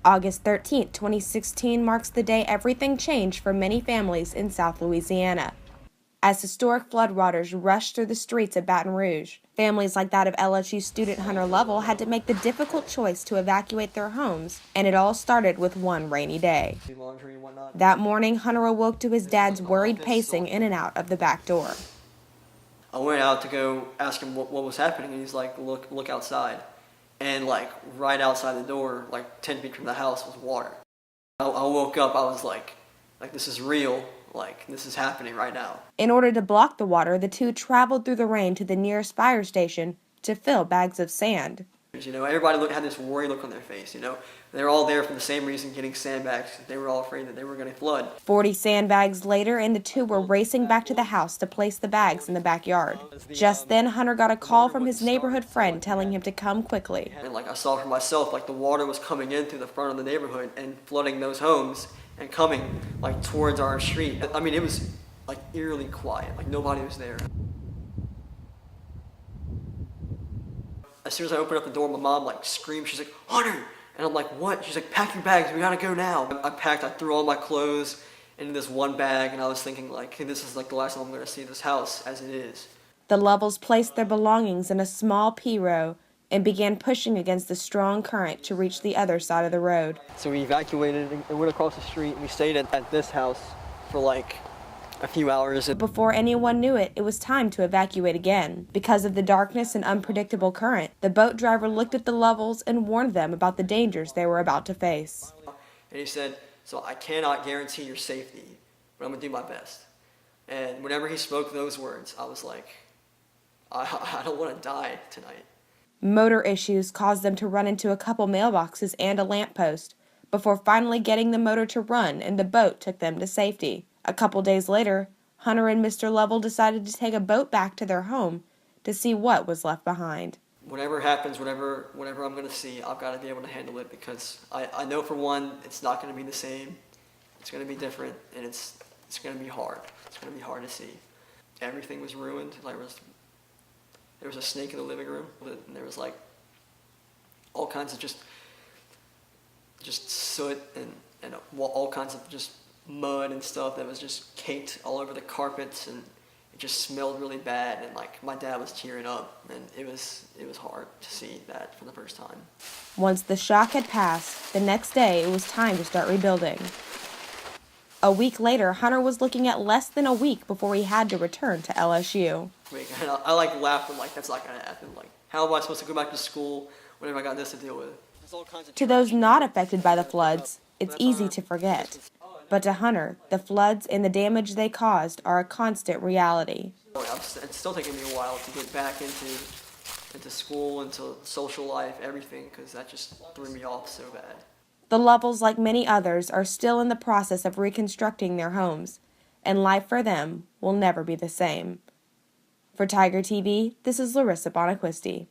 August 13, 2016 marks the day everything changed for many families in South Louisiana. As historic floodwaters rushed through the streets of Baton Rouge, families like that of LSU student Hunter Lovell had to make the difficult choice to evacuate their homes, and it all started with one rainy day. That morning, Hunter awoke to his dad's worried pacing in and out of the back door. I went out to go ask him what was happening, and he's like, look outside. And like right outside the door, like 10 feet from the house, was water. I woke up, I was like this is real, like this is happening right now. In order to block the water, the two traveled through the rain to the nearest fire station to fill bags of sand. You know, everybody had this worried look on their face, you know. They're all there for the same reason, getting sandbags. They were all afraid that they were going to flood. 40 sandbags later, and the two were racing back to the house to place the bags in the backyard. Just then, Hunter got a call from his neighborhood friend telling him to come quickly. And like I saw for myself, like the water was coming in through the front of the neighborhood and flooding those homes and coming like towards our street. I mean, it was like eerily quiet, like nobody was there. As soon as I opened up the door, my mom like screamed. She's like, "Hunter!" And I'm like, "What?" She's like, "Pack your bags, we gotta go now." I packed, I threw all my clothes into this one bag, and I was thinking like, hey, this is like the last time I'm gonna see this house as it is. The Lovells placed their belongings in a small pirogue and began pushing against the strong current to reach the other side of the road. So we evacuated and went across the street, and we stayed at this house for like a few hours. Before anyone knew it, it was time to evacuate again. Because of the darkness and unpredictable current, the boat driver looked at the Lovells and warned them about the dangers they were about to face. And he said, "So I cannot guarantee your safety, but I'm going to do my best." And whenever he spoke those words, I was like, I don't want to die tonight. Motor issues caused them to run into a couple mailboxes and a lamppost before finally getting the motor to run, and the boat took them to safety. A couple days later, Hunter and Mr. Lovell decided to take a boat back to their home to see what was left behind. Whatever happens, whatever I'm going to see, I've got to be able to handle it, because I know for one, it's not going to be the same. It's going to be different, and it's going to be hard. It's going to be hard to see. Everything was ruined. There was a snake in the living room, and there was like all kinds of just soot and all kinds of just mud and stuff that was just caked all over the carpets, and it just smelled really bad, and like my dad was tearing up, and it was hard to see that for the first time. Once the shock had passed, the next day it was time to start rebuilding. A week later, Hunter was looking at less than a week before he had to return to LSU. And I like laughed, and like that's not gonna happen. Like, how am I supposed to go back to school whenever I got this to deal with? To those not affected by the floods, it's easy to forget. But to Hunter, the floods and the damage they caused are a constant reality. It's still taking me a while to get back into school, into social life, everything, because that just threw me off so bad. The Lovells, like many others, are still in the process of reconstructing their homes, and life for them will never be the same. For Tiger TV, this is Laryssa Bonacquisti.